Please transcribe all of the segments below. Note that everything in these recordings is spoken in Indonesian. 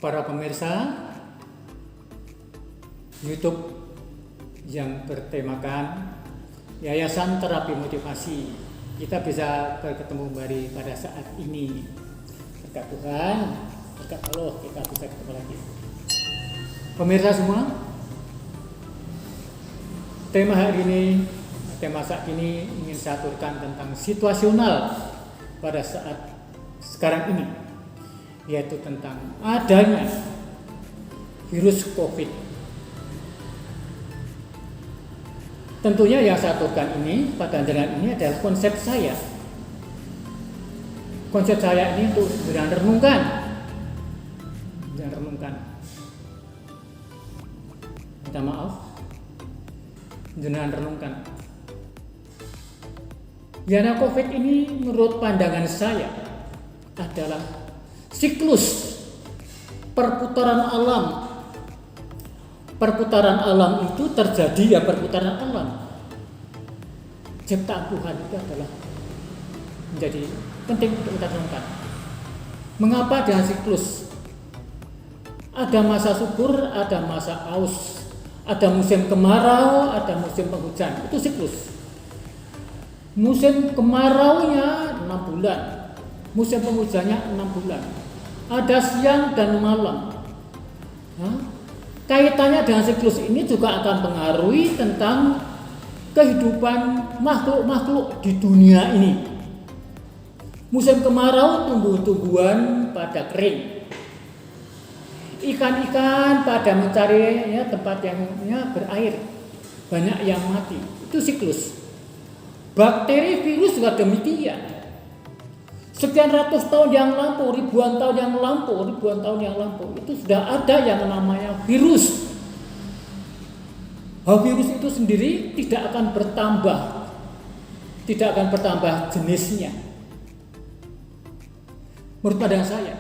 para pemirsa YouTube yang bertemakan Yayasan Terapi Motivasi. Kita bisa bertemu kembali pada saat ini. Berkat Tuhan, berkat Allah, kita bisa ketemu lagi. Pemirsa semua, tema hari ini, tema saat ini ingin saya aturkan tentang situasional pada saat sekarang ini, yaitu tentang adanya virus COVID. Tentunya yang saya aturkan ini pada jenengan ini adalah konsep saya. Konsep saya ini untuk jenengan renungkan. Minta maaf, jenengan renungkan. Karena COVID ini menurut pandangan saya adalah siklus perputaran alam. Perputaran alam itu terjadi ya perputaran alam. Ciptaan Tuhan itu adalah menjadi penting untuk kita renungkan. Mengapa dengan siklus? Ada masa subur, ada masa aus, ada musim kemarau, ada musim penghujan. Itu siklus. Musim kemaraunya 6 bulan, musim penghujannya 6 bulan. Ada siang dan malam. Kaitannya dengan siklus ini juga akan mempengaruhi tentang kehidupan makhluk-makhluk di dunia ini. Musim kemarau tumbuh-tumbuhan pada kering. Ikan-ikan pada mencari tempat yang berair. Banyak yang mati. Itu siklus. Bakteri, virus juga demikian. Sekian ratus tahun yang lampau, ribuan tahun yang lampau, itu sudah ada yang namanya virus. Virus itu sendiri tidak akan bertambah jenisnya. Menurut pandangan saya.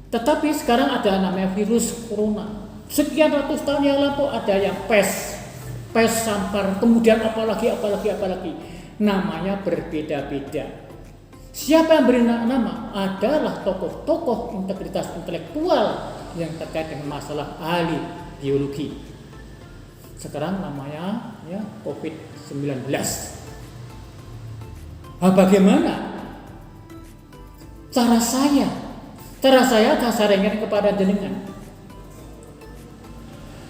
Tetapi sekarang ada namanya virus corona. Sekian ratus tahun yang lampau ada yang pes sampar, kemudian apalagi. Namanya berbeda-beda. Siapa yang beri nama? Adalah tokoh-tokoh integritas intelektual yang terkait dengan masalah ahli biologi. Sekarang namanya COVID-19. Bagaimana cara saya akan sarankan kepada jenengan.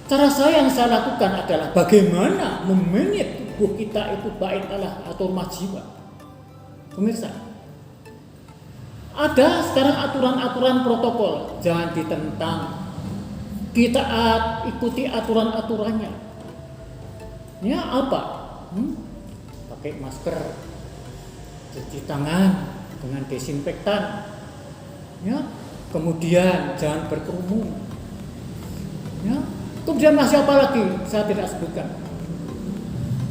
Cara saya yang saya lakukan adalah bagaimana memanage tubuh kita itu baik Allah atau jiwa. Pemirsa, ada sekarang aturan-aturan protokol, jangan ditentang. Kita ikuti aturan-aturannya. Ya apa? Pakai masker, cuci tangan dengan desinfektan. Ya, kemudian jangan berkerumun. Ya, kemudian masih apa lagi? Saya tidak sebutkan.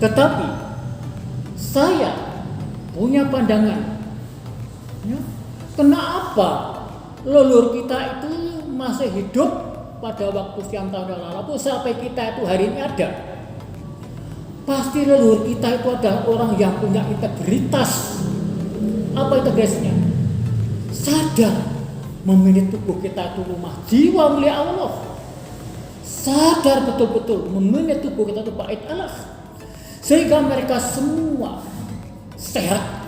Tetapi saya punya pandangan. Ya, kenapa leluhur kita itu masih hidup pada waktu sekian tahun yang lalu sampai kita itu hari ini ada? Pasti leluhur kita itu adalah orang yang punya integritas. Apa integritasnya? Sadar memilih tubuh kita itu rumah jiwa milik Allah. Sadar betul-betul memilih tubuh kita itu bait Allah. Sehingga mereka semua sehat.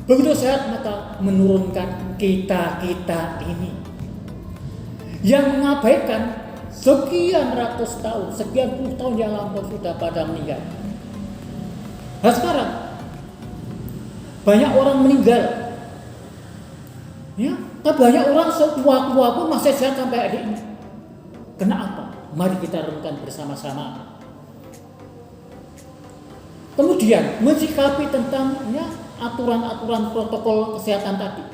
Begitu sehat maka menurunkan kita ini yang mengabaikan sekian ratus tahun, sekian puluh tahun yang lampau sudah pada meninggal. Nah sekarang banyak orang meninggal, ya, tapi banyak orang setua-tua pun masih sehat sampai hari ini. Kenapa? Mari kita renungkan bersama-sama. Kemudian mensikapi tentang aturan-aturan protokol kesehatan tadi.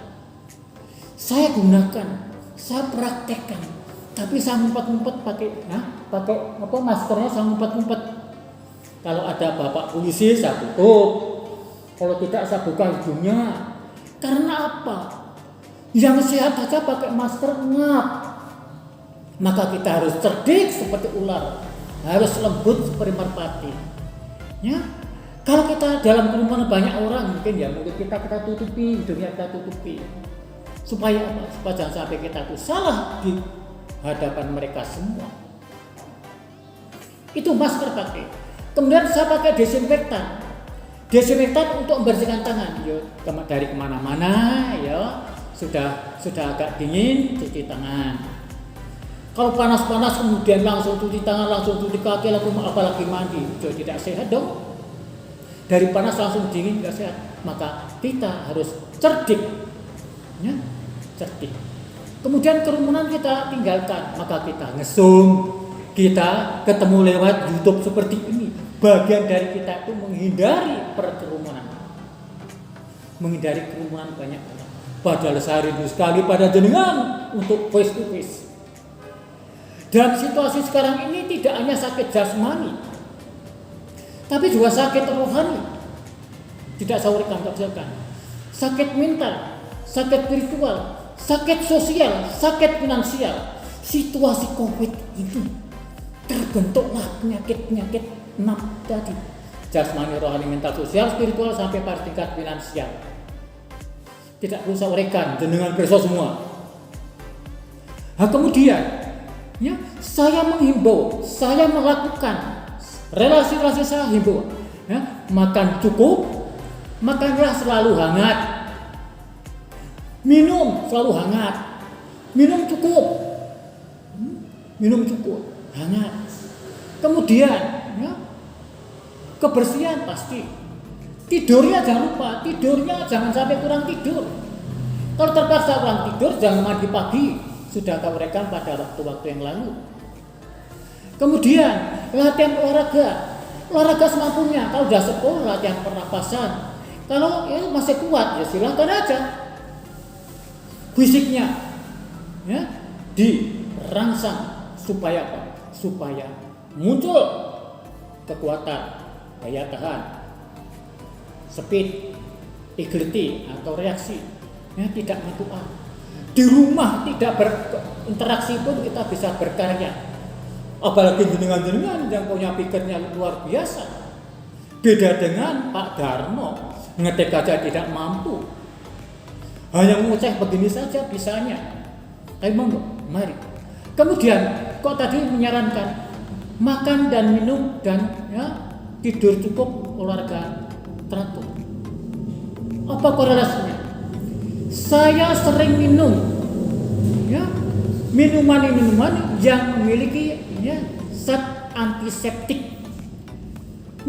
Saya gunakan, saya praktekkan, tapi saya ngumpet-ngumpet pakai maskernya saya ngumpet-ngumpet. Kalau ada bapak polisi saya tutup, kalau tidak saya buka hidungnya. Karena apa? Yang sehat saja pakai masker ngap. Maka kita harus cerdik seperti ular, harus lembut seperti merpati. Ya. Kalau kita dalam kerumunan banyak orang, mungkin kita tutupi hidungnya, kita tutupi. Supaya apa? Supaya jangan sampai kita itu salah di hadapan mereka semua. Itu masker pakai. Kemudian saya pakai desinfektan. Desinfektan untuk membersihkan tangan. Yo, dari kemana-mana, ya sudah agak dingin, cuci tangan. Kalau panas-panas kemudian langsung cuci tangan, langsung cuci kaki, apalagi mandi, itu tidak sehat dong. Dari panas langsung dingin, tidak sehat. Maka kita harus cerdik, ya, cerdik. Kemudian kerumunan kita tinggalkan, maka kita nge-zoom, kita ketemu lewat YouTube seperti ini. Bagian dari kita itu menghindari perkerumunan, menghindari kerumunan banyak orang. Padahal saya rindu sekali pada jenengan untuk face to face. Dalam situasi sekarang ini tidak hanya sakit jasmani, tapi juga sakit rohani. Tidak saya uraikan, sakit mental, sakit spiritual, sakit sosial, sakit finansial. Situasi COVID itu terbentuklah penyakit-penyakit 6 tadi. Jasmani, rohani, mental, sosial, spiritual, sampai pada tingkat finansial. Tidak perlu saya uraikan, jenengan perso semua. Nah, kemudian ya, saya menghimbau, saya melakukan relasi-relasi saya himbau, ya, makan cukup, makanlah selalu hangat, minum selalu hangat, minum cukup, hangat. Kemudian ya, kebersihan pasti, tidurnya jangan lupa, tidurnya jangan sampai kurang tidur. Kalau terpaksa kurang tidur, jangan mandi pagi, sudah kau uraikan pada waktu-waktu yang lalu. Kemudian latihan olahraga semampunya. Kalau sudah sekolah latihan pernapasan. Kalau ya masih kuat ya silakan aja. Fisiknya ya dirangsang supaya apa? Supaya muncul kekuatan, daya tahan, speed, agility atau reaksi. Ya, tidak menentukan. Di rumah tidak berinteraksi pun kita bisa berkarya. Apalagi jenengan-jenengan yang punya pikirnya luar biasa. Beda dengan Pak Darno, ngetik aja tidak mampu. Hanya ngoceh begini saja bisanya. Tapi monggo, mari. Kemudian kok tadi menyarankan makan dan minum dan ya, tidur cukup, olahraga teratur. Apa korelasinya? Saya sering minum ya, minuman yang memiliki ya, zat antiseptik,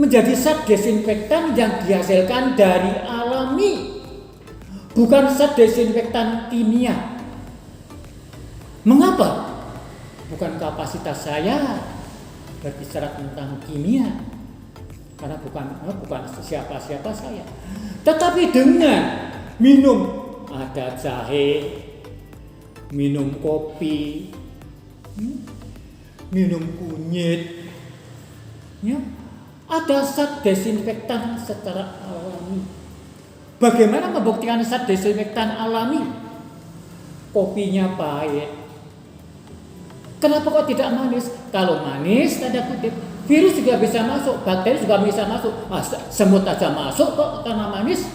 menjadi zat desinfektan yang dihasilkan dari alami, bukan zat desinfektan kimia. Mengapa? Bukan kapasitas saya berbicara tentang kimia, karena bukan siapa-siapa saya. Tetapi dengan minum, ada jahe, minum kopi, minum kunyit, ya, ada zat desinfektan secara alami. Bagaimana membuktikan zat desinfektan alami? Kopinya pahit. Kenapa kok tidak manis? Kalau manis, tanda kutip, virus juga bisa masuk, bakteri juga bisa masuk. Semut aja masuk kok karena manis.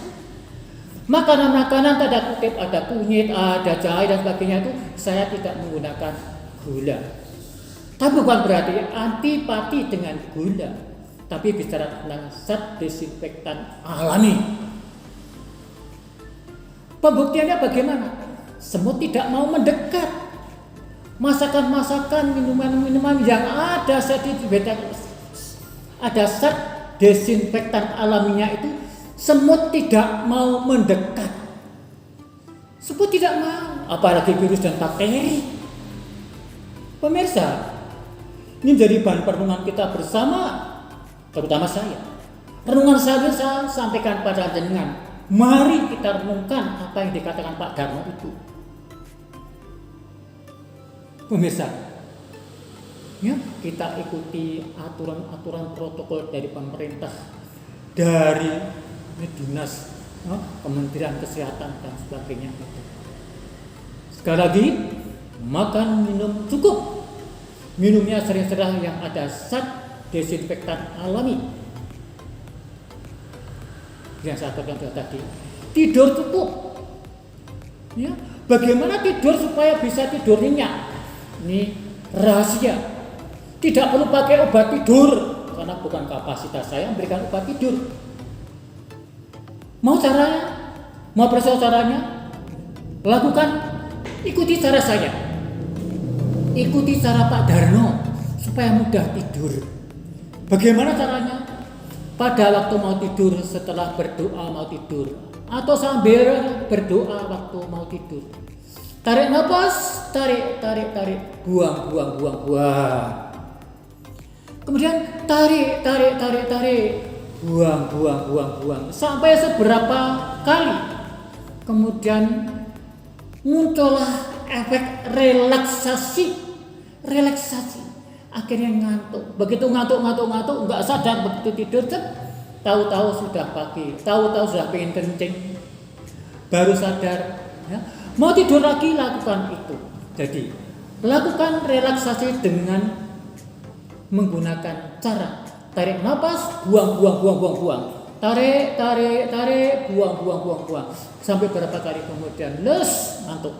Makanan-makanan tanda kutip ada kunyit, ada jahe dan sebagainya itu saya tidak menggunakan gula. Tapi bukan berarti antipati dengan gula. Tapi bicara tentang zat desinfektan alami. Pembuktiannya bagaimana? Semut tidak mau mendekat. Masakan-masakan, minuman-minuman yang ada zat desinfektan alaminya itu, semut tidak mau mendekat. Semut tidak mau, apalagi virus dan bakteri. Pemirsa, ini menjadi bahan perenungan kita bersama, terutama saya. Renungan saya sampaikan pada jenengan. Mari kita renungkan apa yang dikatakan Pak Darno itu. Pemirsa, ya, kita ikuti aturan-aturan protokol dari pemerintah, dari dinas, Kementerian Kesehatan dan sebagainya itu. Sekali lagi, makan minum cukup. Minumnya sering-sering yang ada zat desinfektan alami. Yang saya katakan tadi, tidur cukup. Ya, Bagaimana tidur supaya bisa tidur nyenyak? Ini rahasia. Tidak perlu pakai obat tidur, karena bukan kapasitas saya memberikan obat tidur. Mau caranya? Mau persoal caranya? Lakukan, ikuti cara saya. Ikuti cara Pak Darno supaya mudah tidur. Bagaimana caranya? Pada waktu mau tidur, setelah berdoa mau tidur, atau sambil berdoa waktu mau tidur. Tarik nafas, tarik, buang. Kemudian tarik, buang. Sampai seberapa kali. Kemudian muncullah efek relaksasi. Akhirnya ngantuk. Begitu ngantuk, nggak sadar, begitu tidur, tahu-tahu sudah pagi, tahu-tahu sudah pengen kencing, baru sadar. Ya. Mau tidur lagi, lakukan itu. Jadi lakukan relaksasi dengan menggunakan cara tarik nafas, buang. Tarik, buang. Sampai berapa kali kemudian ngantuk.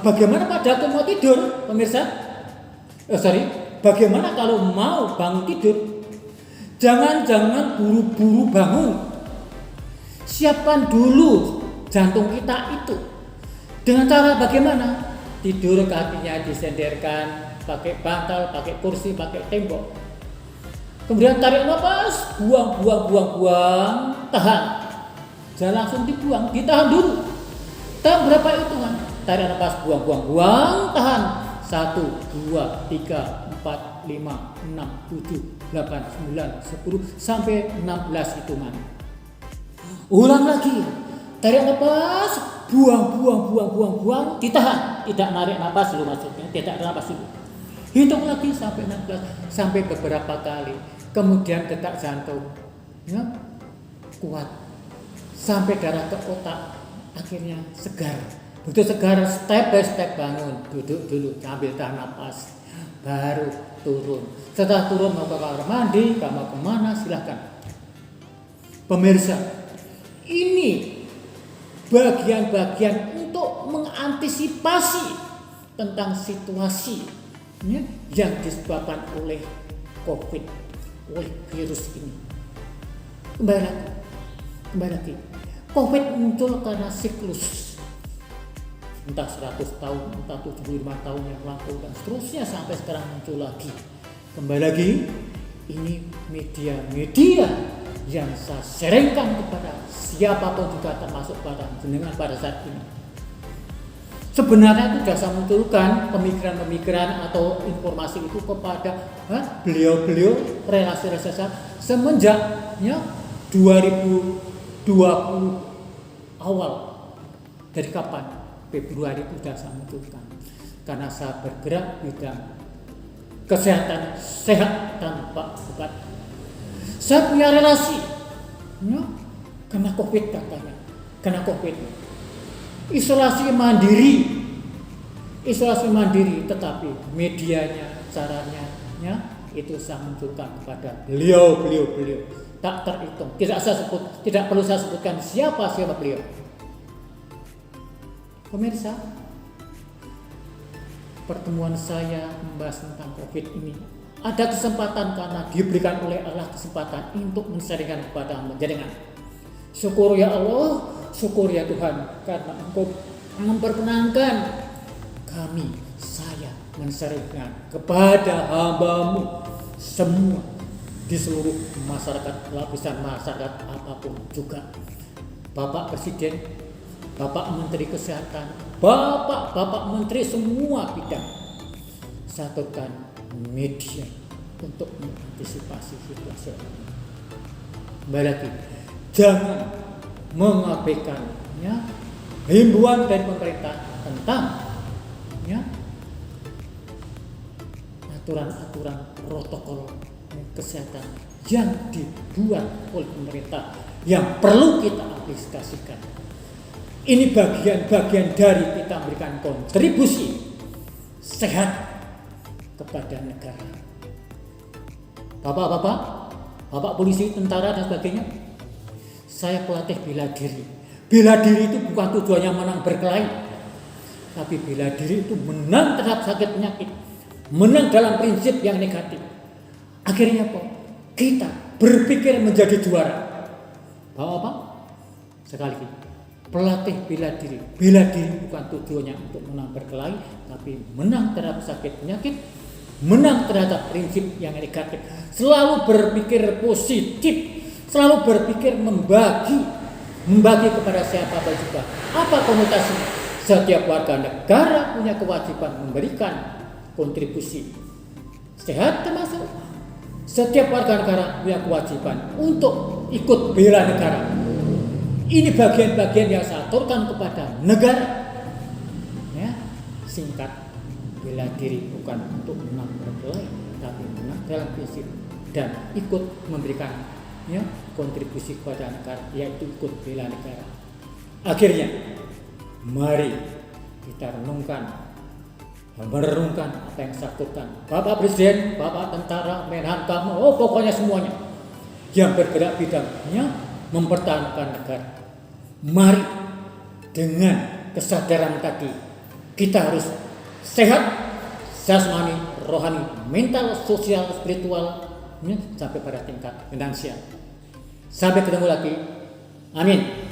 Bagaimana pada waktu mau tidur, pemirsa? Bagaimana kalau mau bangun tidur? Jangan buru-buru bangun. Siapkan dulu jantung kita itu. Dengan cara bagaimana? Tidur kakinya disenderkan, pakai bantal, pakai kursi, pakai tembok. Kemudian tarik nafas, buang, tahan. Jangan langsung dibuang, ditahan dulu. Tahan berapa hitungan? Tarik nafas, buang, tahan. 1, 2, 3, 4, 5, 6, 7, 8, 9, 10 sampai 16 hitungan. Ulang lagi. Tarik nafas, buang, ditahan. Tidak narik nafas dulu maksudnya, tidak nafas dulu. Hitung lagi sampai 16, sampai beberapa kali. Kemudian detak jantung kuat. Sampai darah ke otak, akhirnya segar. Begitu segar, step by step bangun, duduk dulu, ambil tahan nafas, baru turun. Setelah turun mau ke kamar mandi, mau kemana silahkan. Pemirsa, ini bagian-bagian untuk mengantisipasi tentang situasi yang disebabkan oleh COVID, oleh virus ini. Kembali lagi. COVID muncul karena siklus. Entah 100 tahun, entah 75 tahun yang lalu dan seterusnya sampai sekarang muncul lagi. Kembali lagi, ini media yang saya sharingkan kepada siapapun juga termasuk pada jenengan pada saat ini. Sebenarnya itu sudah saya munculkan pemikiran-pemikiran atau informasi itu kepada beliau-beliau relasi saya semenjak 2020 awal. Dari kapan? Februari itu sudah saya munculkan. Karena saya bergerak bidang kesehatan sehat tanpa obat. Saya punya relasi kena COVID katanya. Kena COVID. Isolasi mandiri, tetapi medianya, caranya itu saya munculkan kepada beliau. Tak terhitung. Tidak perlu saya sebutkan siapa beliau. Pemirsa, pertemuan saya membahas tentang COVID ini ada kesempatan karena diberikan oleh Allah kesempatan untuk mensaringkan kepada jenengan. Syukur ya Allah, syukur ya Tuhan, karena Engkau memperkenankan saya mensaringkan kepada hamba-Mu semua di seluruh masyarakat, lapisan masyarakat apapun juga. Bapak Presiden, Bapak Menteri Kesehatan, Bapak Menteri semua bidang, satukan media untuk mengantisipasi situasi ini. Kembali lagi, jangan mengabaikan himbauan dari pemerintah tentang aturan-aturan protokol kesehatan yang dibuat oleh pemerintah yang perlu kita aplikasikan. Ini bagian-bagian dari kita memberikan kontribusi sehat kepada negara. Bapak polisi, tentara dan sebagainya, saya pelatih bela diri. Bela diri itu bukan tujuannya menang berkelahi, tapi bela diri itu menang terhadap sakit penyakit, menang dalam prinsip yang negatif. Akhirnya apa? Kita berpikir menjadi juara. Bahwa apa? Sekali lagi, pelatih bela diri. Bela diri bukan tujuannya untuk menang berkelahi, tapi menang terhadap sakit penyakit, menang terhadap prinsip yang negatif. Selalu berpikir positif, selalu berpikir membagi kepada siapa juga. Apa konotasinya? Setiap warga negara punya kewajiban memberikan kontribusi. Sehat termasuk setiap warga negara punya kewajiban untuk ikut bela negara. Ini bagian-bagian yang saya aturkan kepada negara. Ya, singkat, bela diri bukan untuk menang berkelahi, tapi menang dalam prinsip dan ikut memberikan kontribusi kepada negara, yaitu ikut bela negara. Akhirnya, mari kita merenungkan apa yang saya lakukan. Bapak Presiden, Bapak Tentara, Menhankam, pokoknya semuanya yang bergerak bidangnya mempertahankan negara. Mari dengan kesadaran tadi kita harus sehat, jasmani, rohani, mental, sosial, spiritual, sampai pada tingkat finansial. Sampai ketemu lagi. Amin.